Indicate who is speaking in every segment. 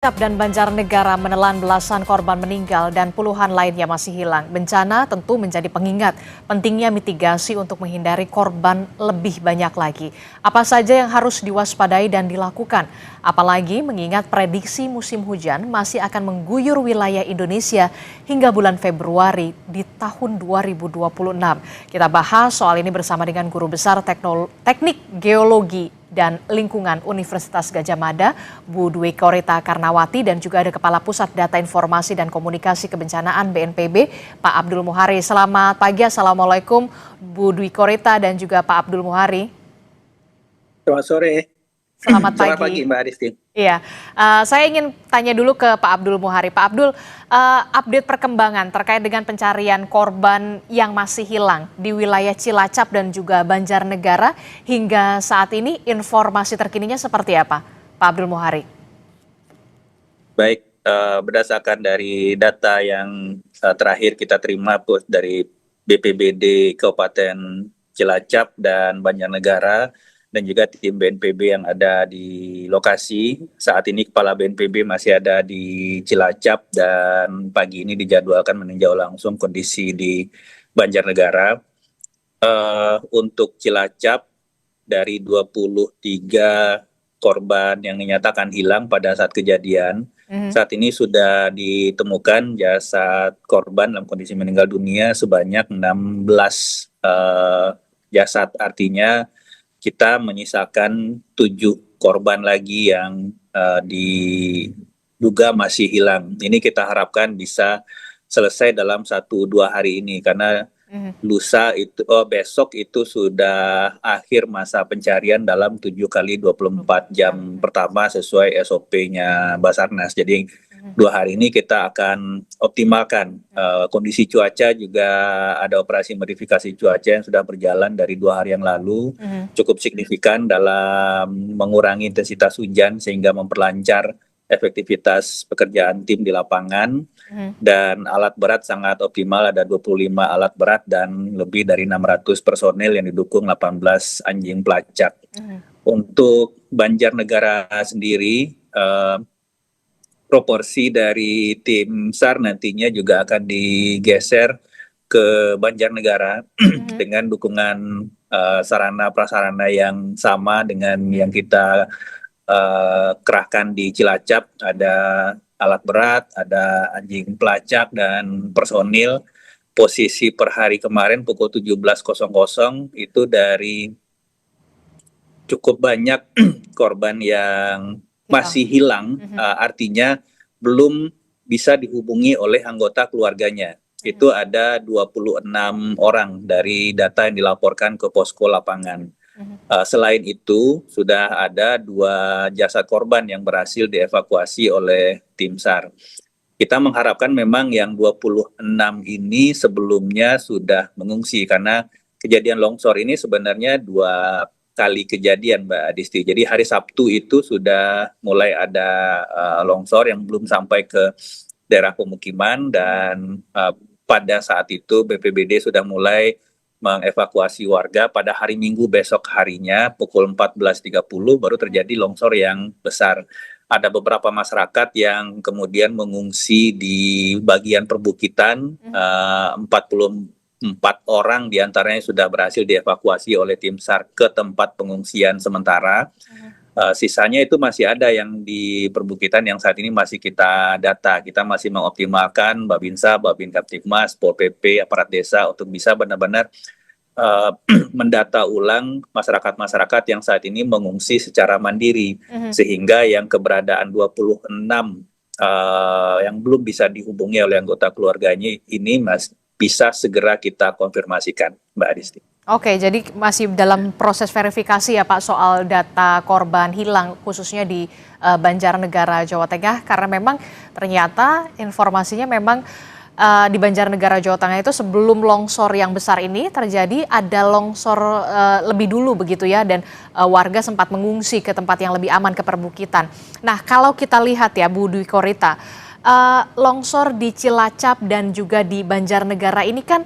Speaker 1: Cilacap dan Banjarnegara menelan belasan korban meninggal dan puluhan lainnya masih hilang. Bencana tentu menjadi pengingat pentingnya mitigasi untuk menghindari korban lebih banyak lagi. Apa saja yang harus diwaspadai dan dilakukan? Apalagi mengingat prediksi musim hujan masih akan mengguyur wilayah Indonesia hingga bulan Februari di tahun 2026. Kita bahas soal ini bersama dengan Guru Besar Teknik Geologi dan Lingkungan Universitas Gadjah Mada, Bu Dwi Korita Karnawati, dan juga ada Kepala Pusat Data Informasi dan Komunikasi Kebencanaan BNPB, Pak Abdul Muhari. Selamat pagi, Assalamualaikum Bu Dwi Korita dan juga Pak Abdul Muhari.
Speaker 2: Selamat sore.
Speaker 1: Selamat pagi.
Speaker 2: Selamat pagi Mbak Aristi.
Speaker 1: Iya, saya ingin tanya dulu ke Pak Abdul Muhari. Pak Abdul, update perkembangan terkait dengan pencarian korban yang masih hilang di wilayah Cilacap dan juga Banjarnegara hingga saat ini, informasi terkininya seperti apa, Pak Abdul Muhari?
Speaker 2: Baik, berdasarkan dari data yang terakhir kita terima dari BPBD Kabupaten Cilacap dan Banjarnegara dan juga tim BNPB yang ada di lokasi. Saat ini Kepala BNPB masih ada di Cilacap dan pagi ini dijadwalkan meninjau langsung kondisi di Banjarnegara. Untuk Cilacap, dari 23 korban yang dinyatakan hilang pada saat kejadian, saat ini sudah ditemukan jasad korban dalam kondisi meninggal dunia sebanyak 16 jasad. Artinya kita menyisakan 7 korban lagi yang diduga masih hilang. Ini kita harapkan bisa selesai dalam 1-2 hari ini karena besok itu sudah akhir masa pencarian dalam 7 kali 24 jam pertama sesuai SOP-nya Basarnas. Jadi 2 hari ini kita akan optimalkan. Kondisi cuaca juga ada operasi modifikasi cuaca yang sudah berjalan dari 2 hari yang lalu, cukup signifikan dalam mengurangi intensitas hujan sehingga memperlancar efektivitas pekerjaan tim di lapangan. Dan alat berat sangat optimal, ada 25 alat berat dan lebih dari 600 personel yang didukung 18 anjing pelacak. Untuk Banjarnegara sendiri, proporsi dari tim SAR nantinya juga akan digeser ke Banjarnegara dengan dukungan sarana prasarana yang sama dengan yang kita kerahkan di Cilacap. Ada alat berat, ada anjing pelacak dan personil. Posisi per hari kemarin pukul 17.00 itu dari cukup banyak korban yang masih hilang, artinya belum bisa dihubungi oleh anggota keluarganya. Itu ada 26 orang dari data yang dilaporkan ke posko lapangan. Selain itu, sudah ada 2 jasad korban yang berhasil dievakuasi oleh tim SAR. Kita mengharapkan memang yang 26 ini sebelumnya sudah mengungsi karena kejadian longsor ini sebenarnya 2 kali kejadian, Mbak Adisti. Jadi hari Sabtu itu sudah mulai ada longsor yang belum sampai ke daerah pemukiman dan pada saat itu BPBD sudah mulai mengevakuasi warga. Pada hari Minggu besok harinya pukul 14.30 baru terjadi longsor yang besar. Ada beberapa masyarakat yang kemudian mengungsi di bagian perbukitan, 44 orang diantaranya sudah berhasil dievakuasi oleh tim SAR ke tempat pengungsian sementara. Sisanya itu masih ada yang di perbukitan yang saat ini masih kita data. Kita masih mengoptimalkan Babinsa, Babin Kaptipmas, Pol PP, aparat desa untuk bisa benar-benar mendata ulang masyarakat-masyarakat yang saat ini mengungsi secara mandiri, sehingga yang keberadaan 26 yang belum bisa dihubungi oleh anggota keluarganya ini bisa segera kita konfirmasikan, Mbak Adisti.
Speaker 1: Oke, jadi masih dalam proses verifikasi ya Pak soal data korban hilang khususnya di Banjarnegara, Jawa Tengah, karena memang ternyata informasinya memang di Banjarnegara, Jawa Tengah itu sebelum longsor yang besar ini terjadi ada longsor lebih dulu begitu ya, dan warga sempat mengungsi ke tempat yang lebih aman, ke perbukitan. Nah, kalau kita lihat ya Bu Dwi Korita, longsor di Cilacap dan juga di Banjarnegara ini kan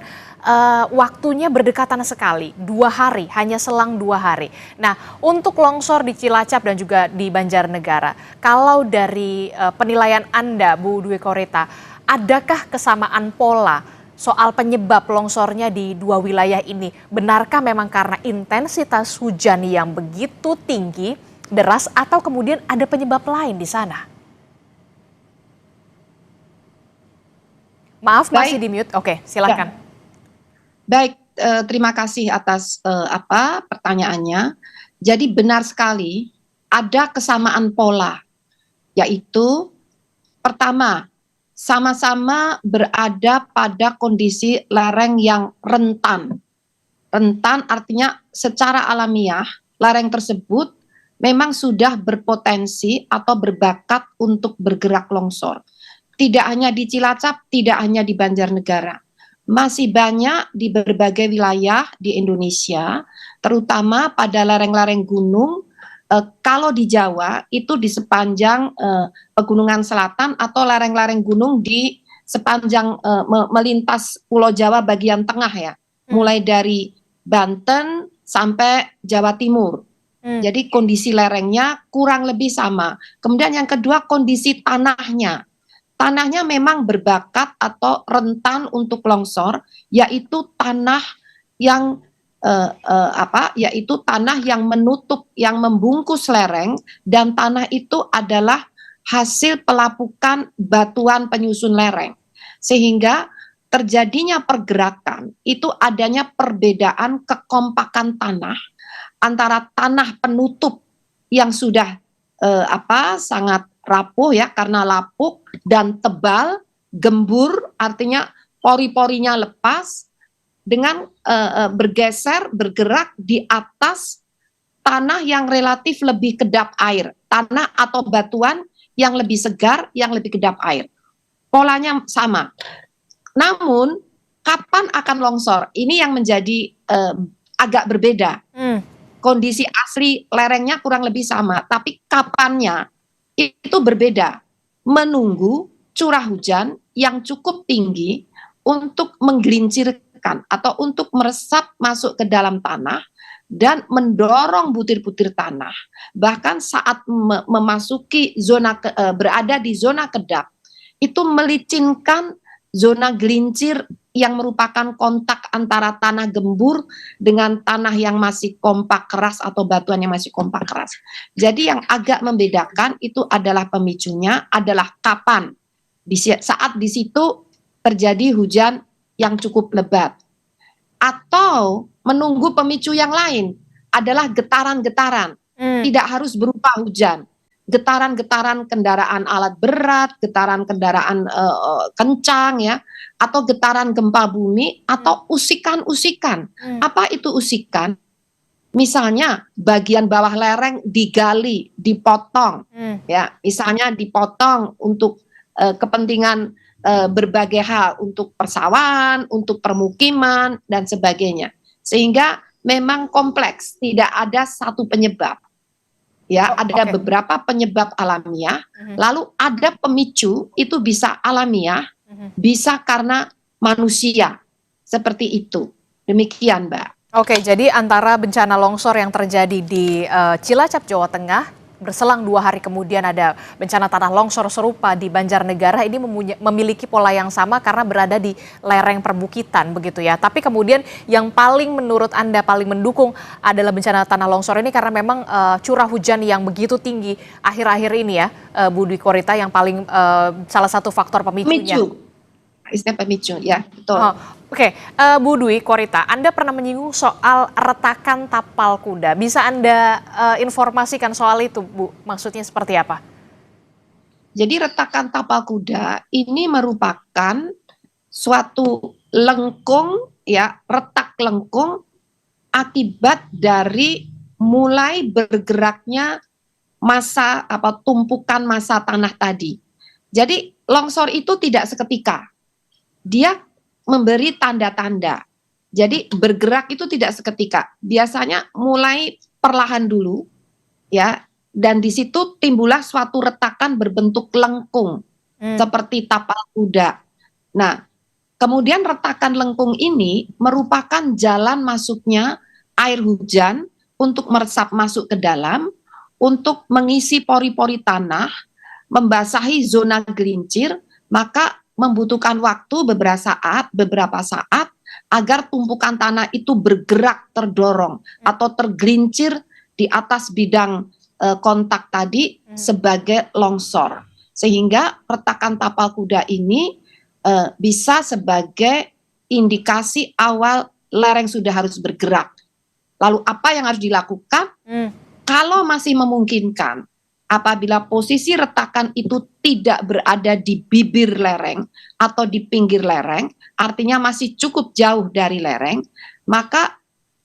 Speaker 1: waktunya berdekatan sekali, 2 hari, hanya selang 2 hari. Nah, untuk longsor di Cilacap dan juga di Banjarnegara, kalau dari penilaian Anda, Bu Dwi Korita, adakah kesamaan pola soal penyebab longsornya di dua wilayah ini? Benarkah memang karena intensitas hujan yang begitu tinggi, deras, atau kemudian ada penyebab lain di sana? Maaf, masih di mute. Oke, silakan.
Speaker 3: Ya. Baik, terima kasih atas pertanyaannya. Jadi benar sekali ada kesamaan pola, yaitu pertama, sama-sama berada pada kondisi lereng yang rentan. Rentan artinya secara alamiah lereng tersebut memang sudah berpotensi atau berbakat untuk bergerak longsor. Tidak hanya di Cilacap, tidak hanya di Banjarnegara. Masih banyak di berbagai wilayah di Indonesia, terutama pada lereng-lereng gunung. Kalau di Jawa itu di sepanjang pegunungan selatan atau lereng-lereng gunung di sepanjang melintas Pulau Jawa bagian tengah ya, mulai dari Banten sampai Jawa Timur. Jadi kondisi lerengnya kurang lebih sama. Kemudian yang kedua, kondisi tanahnya. Tanahnya memang berbakat atau rentan untuk longsor, yaitu tanah yang yaitu tanah yang menutup, yang membungkus lereng, dan tanah itu adalah hasil pelapukan batuan penyusun lereng. Sehingga terjadinya pergerakan itu adanya perbedaan kekompakan tanah antara tanah penutup yang sudah sangat rapuh ya karena lapuk dan tebal, gembur artinya pori-porinya lepas, dengan bergeser, bergerak di atas tanah yang relatif lebih kedap air, tanah atau batuan yang lebih segar, yang lebih kedap air. Polanya sama. Namun kapan akan longsor? Ini yang menjadi agak berbeda. Kondisi asli lerengnya kurang lebih sama, tapi kapannya itu berbeda. Menunggu curah hujan yang cukup tinggi untuk menggelincirkan atau untuk meresap masuk ke dalam tanah dan mendorong butir-butir tanah. Bahkan saat memasuki zona berada di zona kedap, itu melicinkan zona gelincir yang merupakan kontak antara tanah gembur dengan tanah yang masih kompak keras atau batuan yang masih kompak keras. Jadi yang agak membedakan itu adalah pemicunya adalah kapan. Saat di situ terjadi hujan yang cukup lebat. Atau menunggu pemicu yang lain adalah getaran-getaran. Tidak harus berupa hujan. Getaran-getaran kendaraan alat berat, getaran kendaraan kencang ya, atau getaran gempa bumi, atau usikan-usikan. Apa itu usikan? Misalnya bagian bawah lereng digali, dipotong, ya, misalnya dipotong untuk kepentingan berbagai hal, untuk persawahan, untuk permukiman dan sebagainya. Sehingga memang kompleks, tidak ada satu penyebab. Ya, ada beberapa penyebab alamiah, lalu ada pemicu, itu bisa alamiah, bisa karena manusia, seperti itu. Demikian, Mbak.
Speaker 1: Oke, jadi antara bencana longsor yang terjadi di Cilacap, Jawa Tengah, berselang 2 hari kemudian ada bencana tanah longsor serupa di Banjarnegara, ini memiliki pola yang sama karena berada di lereng perbukitan begitu ya. Tapi kemudian yang paling menurut Anda paling mendukung adalah bencana tanah longsor ini karena memang curah hujan yang begitu tinggi akhir-akhir ini ya, Bu Dwi Korita, yang paling salah satu faktor pemicunya.
Speaker 3: Istilah pemicu, ya betul.
Speaker 1: Oke, Bu Dwi Korita, Anda pernah menyinggung soal retakan tapal kuda. Bisa Anda informasikan soal itu, Bu? Maksudnya seperti apa?
Speaker 3: Jadi retakan tapal kuda ini merupakan suatu lengkung, ya, retak lengkung akibat dari mulai bergeraknya massa tumpukan massa tanah tadi. Jadi longsor itu tidak seketika. Dia memberi tanda-tanda. Jadi bergerak itu tidak seketika. Biasanya mulai perlahan dulu, ya, dan di situ timbullah suatu retakan berbentuk lengkung, seperti tapal kuda. Nah, Kemudian retakan lengkung ini merupakan jalan masuknya air hujan untuk meresap masuk ke dalam, untuk mengisi pori-pori tanah, membasahi zona gelincir, maka membutuhkan waktu beberapa saat agar tumpukan tanah itu bergerak terdorong atau tergelincir di atas bidang kontak tadi sebagai longsor. Sehingga retakan tapal kuda ini bisa sebagai indikasi awal lereng sudah harus bergerak. Lalu apa yang harus dilakukan? Kalau masih memungkinkan, apabila posisi retakan itu tidak berada di bibir lereng atau di pinggir lereng, artinya masih cukup jauh dari lereng, maka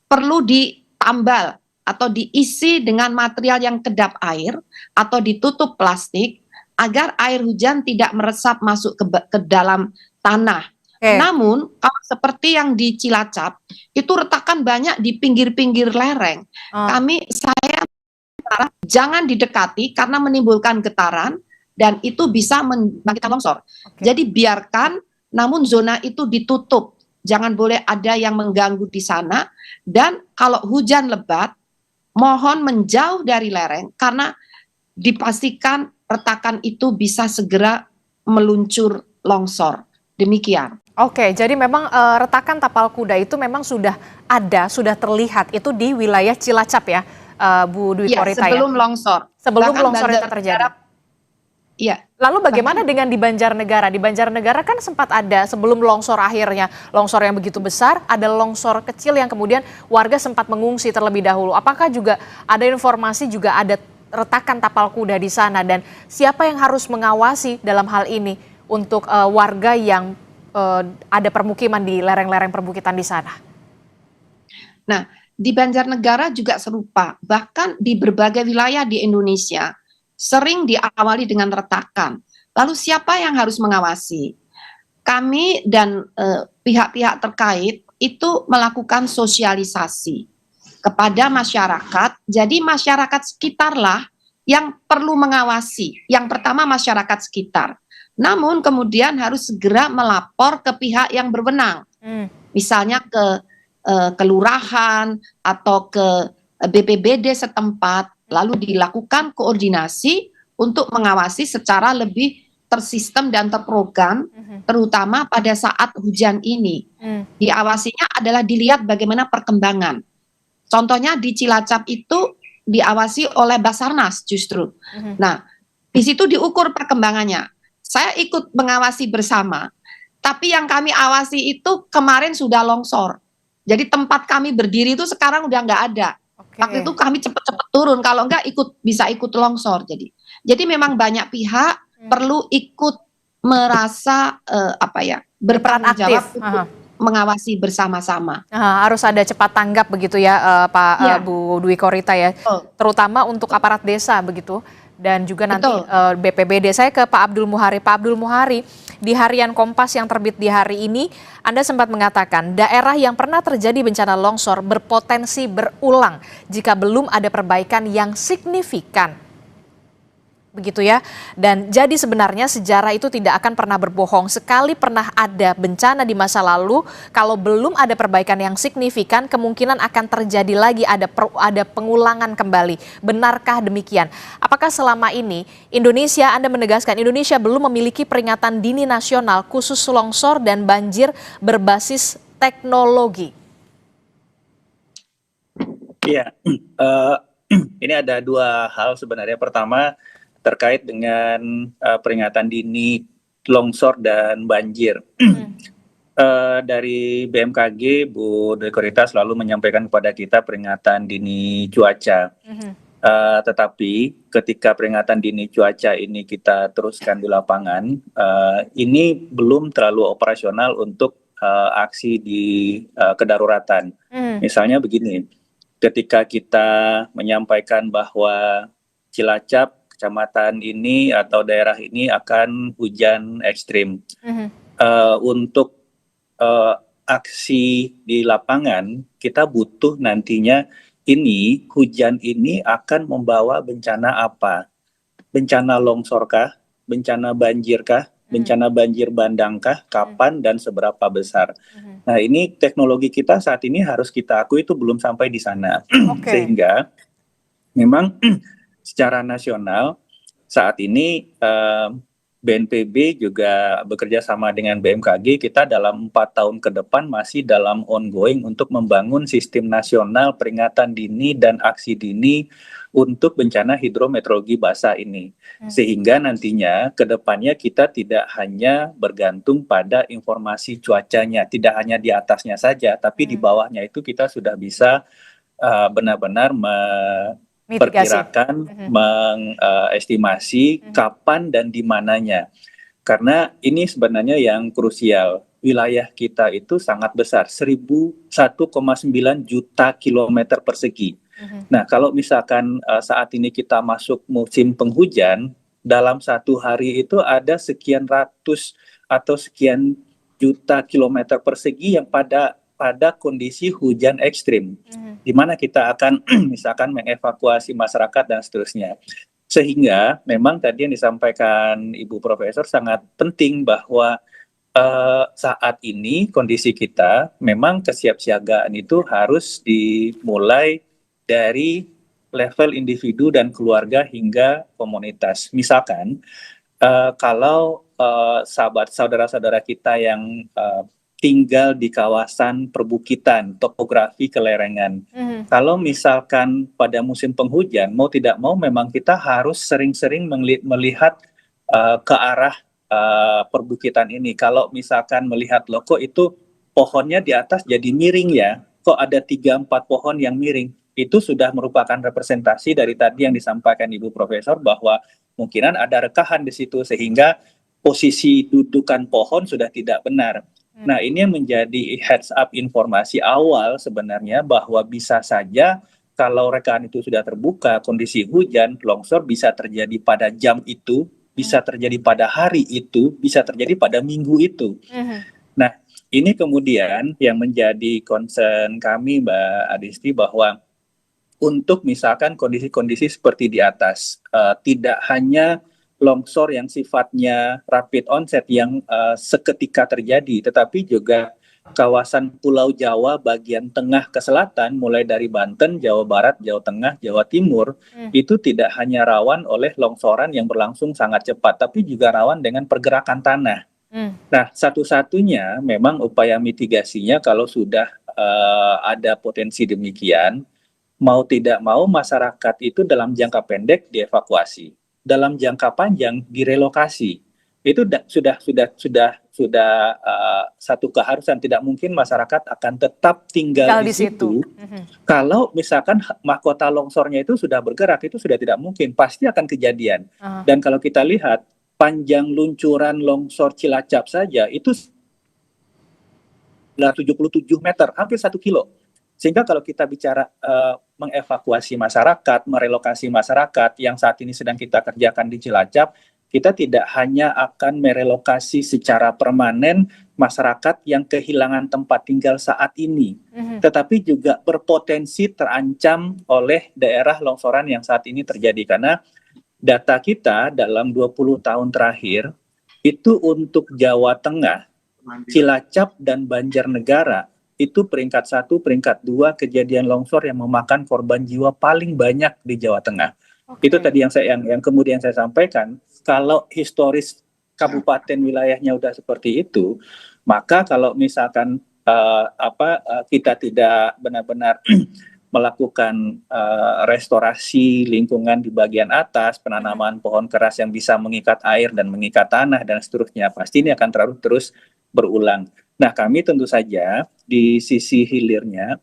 Speaker 3: perlu ditambal atau diisi dengan material yang kedap air atau ditutup plastik agar air hujan tidak meresap masuk ke dalam tanah. Namun, kalau seperti yang di Cilacap, itu retakan banyak di pinggir-pinggir lereng. Saya jangan didekati karena menimbulkan getaran dan itu bisa membangkitkan longsor. Jadi biarkan, namun zona itu ditutup. Jangan boleh ada yang mengganggu di sana. Dan kalau hujan lebat, mohon menjauh dari lereng karena dipastikan retakan itu bisa segera meluncur longsor. Demikian.
Speaker 1: Oke, jadi memang retakan tapal kuda itu memang sudah ada, sudah terlihat itu di wilayah Cilacap ya, Bu Dwi Korita ya?
Speaker 3: Sebelum longsor.
Speaker 1: Sebelum longsor itu terjadi.
Speaker 3: Iya.
Speaker 1: Lalu bagaimana dengan di Banjarnegara? Di Banjarnegara kan sempat ada sebelum longsor akhirnya, longsor yang begitu besar, ada longsor kecil yang kemudian warga sempat mengungsi terlebih dahulu. Apakah juga ada informasi juga ada retakan tapal kuda di sana dan siapa yang harus mengawasi dalam hal ini untuk warga yang ada permukiman di lereng-lereng perbukitan di sana?
Speaker 3: Nah, di Banjarnegara juga serupa. Bahkan di berbagai wilayah di Indonesia sering diawali dengan retakan. Lalu siapa yang harus mengawasi? Kami dan pihak-pihak terkait itu melakukan sosialisasi kepada masyarakat. Jadi masyarakat sekitarlah yang perlu mengawasi. Yang pertama masyarakat sekitar. Namun kemudian harus segera melapor ke pihak yang berwenang. Misalnya ke kelurahan atau ke BPBD setempat. Lalu dilakukan koordinasi untuk mengawasi secara lebih tersistem dan terprogram, terutama pada saat hujan ini. Diawasinya adalah dilihat bagaimana perkembangan. Contohnya di Cilacap itu diawasi oleh Basarnas justru. Nah, di situ diukur perkembangannya. Saya ikut mengawasi bersama, tapi yang kami awasi itu kemarin sudah longsor. Jadi tempat kami berdiri itu sekarang udah nggak ada. Waktu itu kami cepat-cepat turun, kalau nggak bisa ikut longsor. Jadi memang banyak pihak perlu ikut merasa berperan aktif untuk mengawasi bersama-sama.
Speaker 1: Harus ada cepat tanggap begitu ya, Bu Dwi Korita ya, terutama untuk aparat desa begitu, dan juga nanti BPBD. Saya ke Pak Abdul Muhari. Pak Abdul Muhari, di harian Kompas yang terbit di hari ini, Anda sempat mengatakan daerah yang pernah terjadi bencana longsor berpotensi berulang jika belum ada perbaikan yang signifikan. Begitu ya. Dan jadi sebenarnya sejarah itu tidak akan pernah berbohong. Sekali pernah ada bencana di masa lalu, kalau belum ada perbaikan yang signifikan, kemungkinan akan terjadi lagi, ada pengulangan kembali. Benarkah demikian? Apakah selama ini Indonesia, Anda menegaskan Indonesia belum memiliki peringatan dini nasional khusus longsor dan banjir berbasis teknologi?
Speaker 2: Iya, ini ada dua hal sebenarnya. Pertama, terkait dengan peringatan dini longsor dan banjir. Dari BMKG, Bu Dwi Korita selalu menyampaikan kepada kita peringatan dini cuaca. Tetapi ketika peringatan dini cuaca ini kita teruskan di lapangan, ini belum terlalu operasional untuk aksi di kedaruratan. Misalnya begini, ketika kita menyampaikan bahwa Cilacap, kecamatan ini atau daerah ini akan hujan ekstrim. Untuk aksi di lapangan, kita butuh nantinya hujan ini akan membawa bencana apa? Bencana longsorkah? Bencana banjirkah? bencana banjir bandangkah, kapan dan seberapa besar. Nah, ini teknologi kita saat ini harus kita akui itu belum sampai di sana. Sehingga memang secara nasional saat ini BNPB juga bekerja sama dengan BMKG, kita dalam 4 tahun ke depan masih dalam ongoing untuk membangun sistem nasional peringatan dini dan aksi dini untuk bencana hidrometeorologi basah ini. Sehingga nantinya ke depannya kita tidak hanya bergantung pada informasi cuacanya, tidak hanya di atasnya saja, tapi di bawahnya itu kita sudah bisa benar-benar perkirakan, mengestimasi kapan dan di mananya. Karena ini sebenarnya yang krusial. Wilayah kita itu sangat besar, 1,9 juta kilometer persegi. Nah, kalau misalkan saat ini kita masuk musim penghujan, dalam satu hari itu ada sekian ratus atau sekian juta kilometer persegi yang pada kondisi hujan ekstrim, di mana kita akan misalkan mengevakuasi masyarakat dan seterusnya. Sehingga memang tadi yang disampaikan Ibu Profesor sangat penting bahwa saat ini kondisi kita memang kesiapsiagaan itu harus dimulai dari level individu dan keluarga hingga komunitas. Misalkan kalau saudara-saudara kita yang tinggal di kawasan perbukitan, topografi kelerengan. Kalau misalkan pada musim penghujan, mau tidak mau memang kita harus sering-sering melihat ke arah perbukitan ini. Kalau misalkan melihat kok itu pohonnya di atas jadi miring ya, kok ada 3-4 pohon yang miring. Itu sudah merupakan representasi dari tadi yang disampaikan Ibu Profesor bahwa kemungkinan ada rekahan di situ sehingga posisi dudukan pohon sudah tidak benar. Nah, ini yang menjadi heads up informasi awal sebenarnya bahwa bisa saja kalau rekaan itu sudah terbuka, kondisi hujan, longsor bisa terjadi pada jam itu, bisa terjadi pada hari itu, bisa terjadi pada minggu itu. Nah, ini kemudian yang menjadi concern kami, Mbak Adisti, bahwa untuk misalkan kondisi-kondisi seperti di atas, tidak hanya longsor yang sifatnya rapid onset yang seketika terjadi, tetapi juga kawasan Pulau Jawa bagian tengah ke selatan, mulai dari Banten, Jawa Barat, Jawa Tengah, Jawa Timur, itu tidak hanya rawan oleh longsoran yang berlangsung sangat cepat, tapi juga rawan dengan pergerakan tanah. Nah, satu-satunya memang upaya mitigasinya kalau sudah ada potensi demikian, mau tidak mau masyarakat itu dalam jangka pendek dievakuasi. Dalam jangka panjang direlokasi. Itu sudah satu keharusan. Tidak mungkin masyarakat akan tetap tinggal di situ. Kalau misalkan mahkota longsornya itu sudah bergerak, itu sudah tidak mungkin, pasti akan kejadian. Dan kalau kita lihat panjang luncuran longsor Cilacap saja itu 77 meter, hampir 1 kilo. Sehingga kalau kita bicara mengevakuasi masyarakat, merelokasi masyarakat yang saat ini sedang kita kerjakan di Cilacap, kita tidak hanya akan merelokasi secara permanen masyarakat yang kehilangan tempat tinggal saat ini, tetapi juga berpotensi terancam oleh daerah longsoran yang saat ini terjadi. Karena data kita dalam 20 tahun terakhir, itu untuk Jawa Tengah, Cilacap, dan Banjarnegara, itu peringkat 1, peringkat 2 kejadian longsor yang memakan korban jiwa paling banyak di Jawa Tengah. Itu tadi yang kemudian saya sampaikan, kalau historis kabupaten wilayahnya udah seperti itu, maka kalau misalkan kita tidak benar-benar melakukan restorasi lingkungan di bagian atas, penanaman pohon keras yang bisa mengikat air dan mengikat tanah dan seterusnya, pasti ini akan terus berulang. Nah, kami tentu saja di sisi hilirnya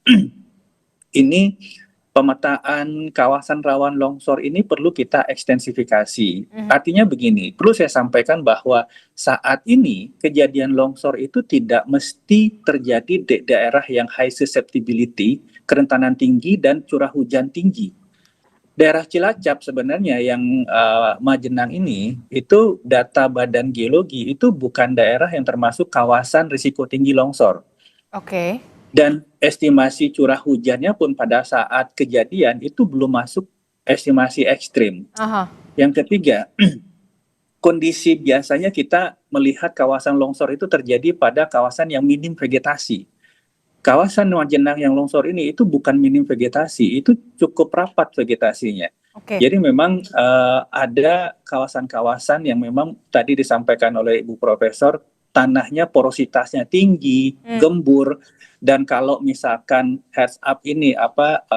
Speaker 2: ini pemetaan kawasan rawan longsor ini perlu kita ekstensifikasi. Artinya begini, perlu saya sampaikan bahwa saat ini kejadian longsor itu tidak mesti terjadi di daerah yang high susceptibility, kerentanan tinggi dan curah hujan tinggi. Daerah Cilacap sebenarnya yang Majenang ini, itu data Badan Geologi itu bukan daerah yang termasuk kawasan risiko tinggi longsor. Dan estimasi curah hujannya pun pada saat kejadian itu belum masuk estimasi ekstrim. Yang ketiga, kondisi biasanya kita melihat kawasan longsor itu terjadi pada kawasan yang minim vegetasi. Kawasan Majenang yang longsor ini itu bukan minim vegetasi, itu cukup rapat vegetasinya.
Speaker 1: Oke.
Speaker 2: Jadi memang ada kawasan-kawasan yang memang tadi disampaikan oleh Ibu Profesor, tanahnya porositasnya tinggi, gembur, dan kalau misalkan heads up ini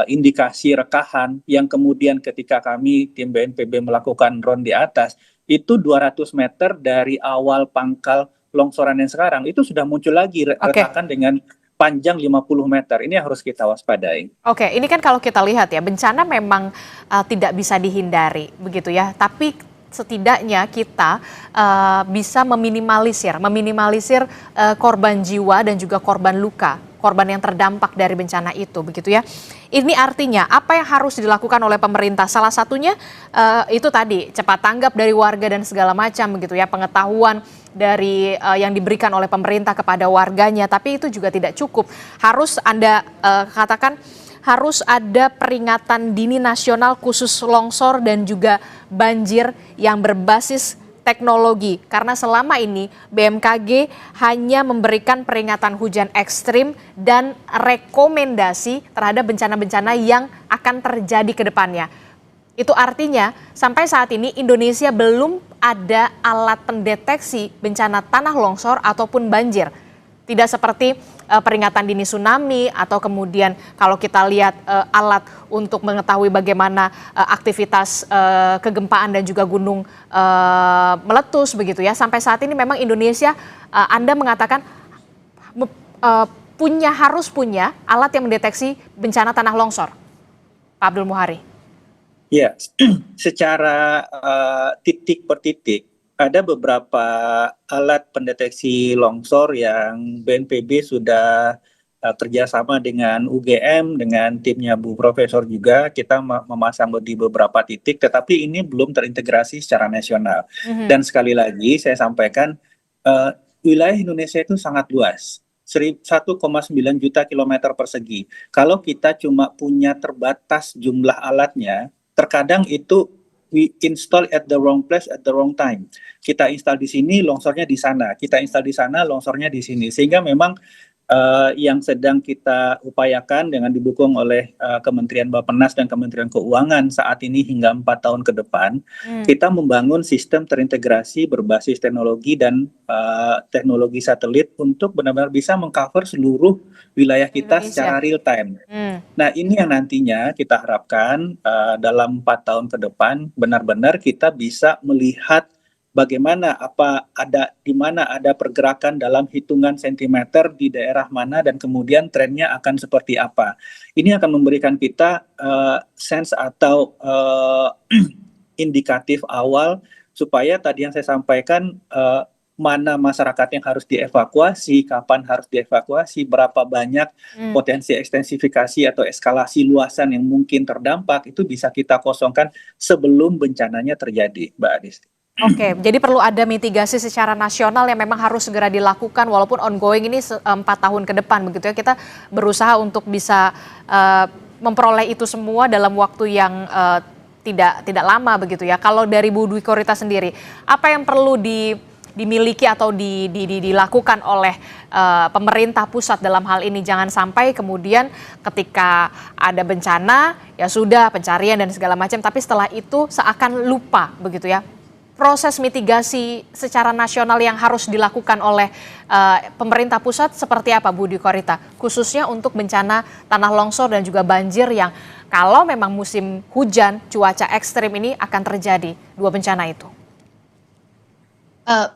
Speaker 2: indikasi rekahan yang kemudian ketika kami tim BNPB melakukan drone di atas, itu 200 meter dari awal pangkal longsoran yang sekarang itu sudah muncul lagi retakan dengan panjang 50 meter. Ini harus kita waspadai.
Speaker 1: Oke, ini kan kalau kita lihat ya, bencana memang tidak bisa dihindari begitu ya, tapi setidaknya kita bisa meminimalisir korban jiwa dan juga korban luka, korban yang terdampak dari bencana itu begitu ya. Ini artinya apa yang harus dilakukan oleh pemerintah? Salah satunya itu tadi cepat tanggap dari warga dan segala macam begitu ya, pengetahuan dari yang diberikan oleh pemerintah kepada warganya, tapi itu juga tidak cukup. Harus Anda katakan harus ada peringatan dini nasional khusus longsor dan juga banjir yang berbasis teknologi, karena selama ini BMKG hanya memberikan peringatan hujan ekstrim dan rekomendasi terhadap bencana-bencana yang akan terjadi ke depannya. Itu artinya sampai saat ini Indonesia belum ada alat pendeteksi bencana tanah longsor ataupun banjir. Tidak seperti peringatan dini tsunami atau kemudian kalau kita lihat alat untuk mengetahui bagaimana aktivitas kegempaan dan juga gunung meletus begitu ya. Sampai saat ini memang Indonesia Anda mengatakan harus punya alat yang mendeteksi bencana tanah longsor. Pak Abdul Muhari.
Speaker 2: Ya, secara titik per titik ada beberapa alat pendeteksi longsor yang BNPB sudah kerjasama dengan UGM, dengan timnya Bu Profesor juga, kita memasang di beberapa titik, tetapi ini belum terintegrasi secara nasional. Dan sekali lagi saya sampaikan, wilayah Indonesia itu sangat luas, 1,9 juta kilometer persegi. Kalau kita cuma punya terbatas jumlah alatnya, terkadang itu we install at the wrong place at the wrong time. Kita install di sini, longsornya di sana. Kita install di sana, longsornya di sini. Sehingga memang yang sedang kita upayakan dengan didukung oleh Kementerian Bappenas dan Kementerian Keuangan saat ini hingga 4 tahun ke depan, kita membangun sistem terintegrasi berbasis teknologi dan teknologi satelit untuk benar-benar bisa mengcover seluruh wilayah kita secara real time. Nah, ini yang nantinya kita harapkan dalam 4 tahun ke depan benar-benar kita bisa melihat bagaimana di mana ada pergerakan dalam hitungan sentimeter di daerah mana dan kemudian trennya akan seperti apa. Ini akan memberikan kita sense atau indikatif awal supaya tadi yang saya sampaikan mana masyarakat yang harus dievakuasi, kapan harus dievakuasi, berapa banyak potensi ekstensifikasi atau eskalasi luasan yang mungkin terdampak, itu bisa kita kosongkan sebelum bencananya terjadi, Mbak Adisti.
Speaker 1: Oke, jadi perlu ada mitigasi secara nasional yang memang harus segera dilakukan walaupun ongoing ini 4 tahun ke depan begitu ya. Kita berusaha untuk bisa memperoleh itu semua dalam waktu yang tidak lama begitu ya. Kalau dari Bu Dwi Korita sendiri, apa yang perlu dimiliki atau dilakukan oleh pemerintah pusat dalam hal ini? Jangan sampai kemudian ketika ada bencana ya sudah pencarian dan segala macam, tapi setelah itu seakan lupa begitu ya. Proses mitigasi secara nasional yang harus dilakukan oleh pemerintah pusat seperti apa Bu Dwi Korita? Khususnya untuk bencana tanah longsor dan juga banjir yang kalau memang musim hujan, cuaca ekstrim ini akan terjadi, 2 bencana itu.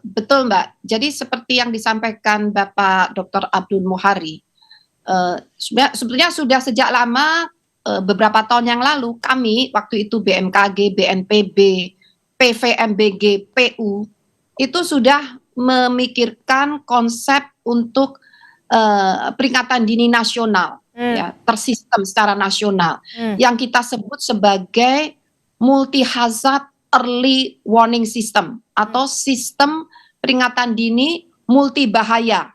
Speaker 3: Betul Mbak, jadi seperti yang disampaikan Bapak Dr. Abdul Muhari, sebetulnya sudah sejak lama, beberapa tahun yang lalu kami waktu itu BMKG, BNPB, PVMBG, PU itu sudah memikirkan konsep untuk peringatan dini nasional, ya, tersistem secara nasional, yang kita sebut sebagai multi hazard early warning system atau sistem peringatan dini multi bahaya.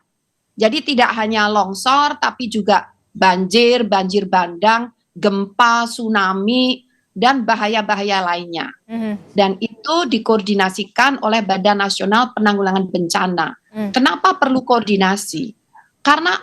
Speaker 3: Jadi tidak hanya longsor tapi juga banjir, banjir bandang, gempa, tsunami, dan bahaya-bahaya lainnya.
Speaker 1: Mhm.
Speaker 3: Dan itu dikoordinasikan oleh Badan Nasional Penanggulangan Bencana. Kenapa perlu koordinasi? Karena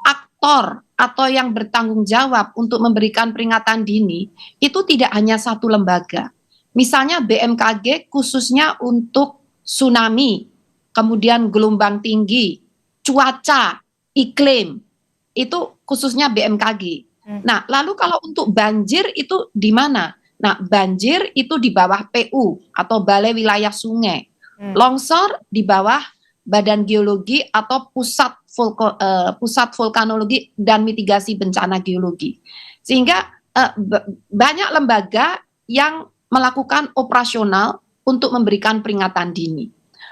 Speaker 3: aktor atau yang bertanggung jawab untuk memberikan peringatan dini itu tidak hanya satu lembaga. Misalnya BMKG khususnya untuk tsunami, kemudian gelombang tinggi, cuaca, iklim, itu khususnya BMKG. Nah, lalu kalau untuk banjir itu di mana? Nah, banjir itu di bawah PU atau Balai Wilayah Sungai. Longsor di bawah Badan Geologi atau Pusat Vulkanologi dan Mitigasi Bencana Geologi. Sehingga banyak lembaga yang melakukan operasional untuk memberikan peringatan dini.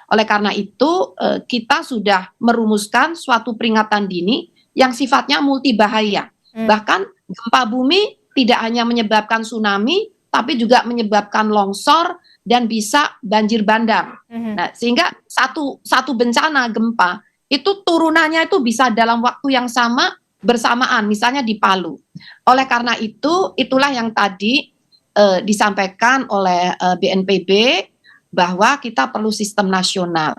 Speaker 3: Oleh karena itu, kita sudah merumuskan suatu peringatan dini yang sifatnya multibahaya. Bahkan gempa bumi tidak hanya menyebabkan tsunami, tapi juga menyebabkan longsor dan bisa banjir bandang. Nah, sehingga satu bencana gempa itu turunannya itu bisa dalam waktu yang sama bersamaan, misalnya di Palu. Oleh karena itu, itulah yang tadi disampaikan oleh BNPB bahwa kita perlu sistem nasional.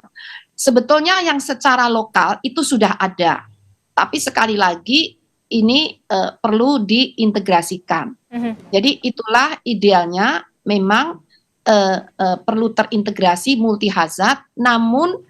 Speaker 3: Sebetulnya yang secara lokal itu sudah ada, tapi sekali lagi ini perlu diintegrasikan. Jadi itulah idealnya memang perlu terintegrasi multi hazard, namun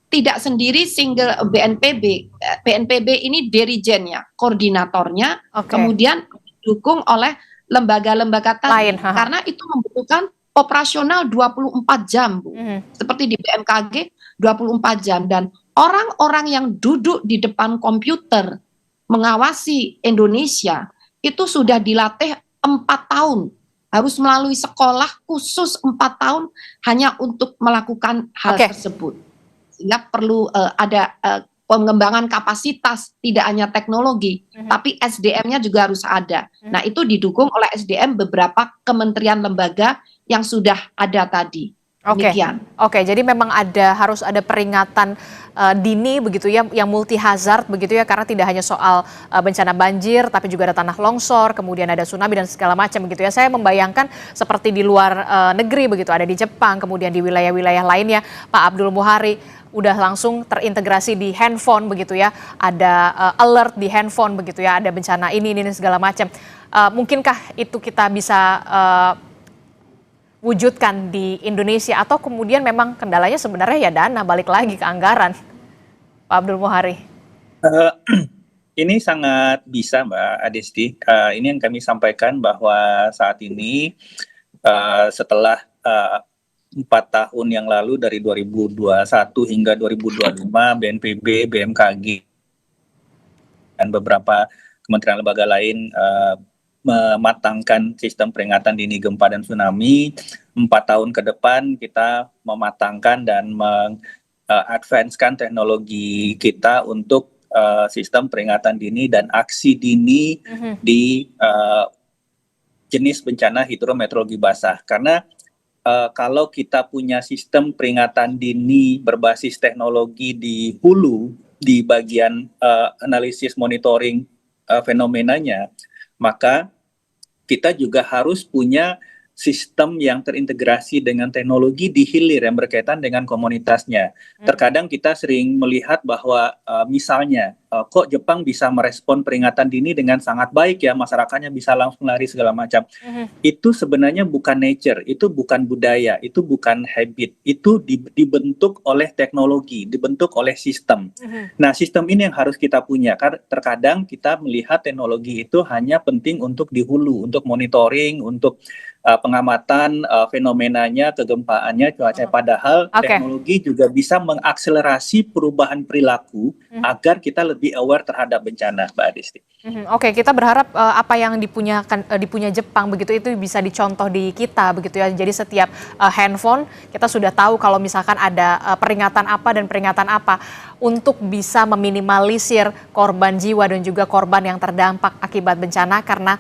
Speaker 3: tidak sendiri single BNPB. BNPB ini dirijennya, koordinatornya, kemudian didukung oleh lembaga-lembaga tadi, karena itu membutuhkan operasional 24 jam, Bu. Seperti di BMKG 24 jam, dan orang-orang yang duduk di depan komputer mengawasi Indonesia itu sudah dilatih 4 tahun, harus melalui sekolah khusus 4 tahun hanya untuk melakukan hal tersebut. Sehingga perlu ada pengembangan kapasitas, tidak hanya teknologi, tapi SDM-nya juga harus ada. Nah, itu didukung oleh SDM beberapa kementerian lembaga yang sudah ada tadi. Oke, jadi memang harus ada peringatan dini begitu ya, yang multi hazard begitu ya, karena tidak hanya soal bencana banjir, tapi juga ada tanah longsor, kemudian ada tsunami dan segala macam begitu ya. Saya membayangkan seperti di luar negeri begitu, ada di Jepang, kemudian di wilayah-wilayah lainnya, Pak Abdul Muhari, udah langsung terintegrasi di handphone begitu ya, ada alert di handphone begitu ya, ada bencana ini segala macam. Mungkinkah itu kita bisa wujudkan di Indonesia, atau kemudian memang kendalanya sebenarnya ya dana, balik lagi ke anggaran, Pak Abdul Muhari?
Speaker 2: Ini sangat bisa, Mbak Adesti. Ini yang kami sampaikan bahwa saat ini setelah 4 tahun yang lalu dari 2021 hingga 2025 BNPB, BMKG dan beberapa kementerian lembaga lain mematangkan sistem peringatan dini gempa dan tsunami. 4 tahun ke depan kita mematangkan dan mengadvanskan teknologi kita untuk sistem peringatan dini dan aksi dini di jenis bencana hidrometeorologi basah. Karena kalau kita punya sistem peringatan dini berbasis teknologi di hulu, di bagian analisis monitoring fenomenanya, maka kita juga harus punya sistem yang terintegrasi dengan teknologi di hilir yang berkaitan dengan komunitasnya. Terkadang kita sering melihat bahwa misalnya kok Jepang bisa merespon peringatan dini dengan sangat baik ya, masyarakatnya bisa langsung lari segala macam. Itu sebenarnya bukan nature, itu bukan budaya, itu bukan habit, itu dibentuk oleh teknologi, dibentuk oleh sistem. Nah, sistem ini yang harus kita punya. Karena terkadang kita melihat teknologi itu hanya penting untuk di hulu, untuk monitoring, untuk pengamatan fenomenanya, kegempaannya, cuaca. Padahal teknologi juga bisa mengakselerasi perubahan perilaku agar kita lebih aware terhadap bencana, Mbak Adisti.
Speaker 1: Oke, kita berharap apa yang dipunya Jepang begitu itu bisa dicontoh di kita begitu ya. Jadi setiap handphone kita sudah tahu kalau misalkan ada peringatan apa dan peringatan apa, untuk bisa meminimalisir korban jiwa dan juga korban yang terdampak akibat bencana, karena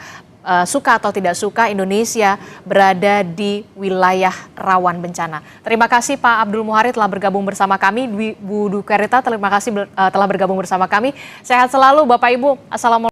Speaker 1: suka atau tidak suka Indonesia berada di wilayah rawan bencana. Terima kasih Pak Abdul Muhari telah bergabung bersama kami. Bu Dukarita, terima kasih telah bergabung bersama kami. Sehat selalu Bapak Ibu. Assalamualaikum.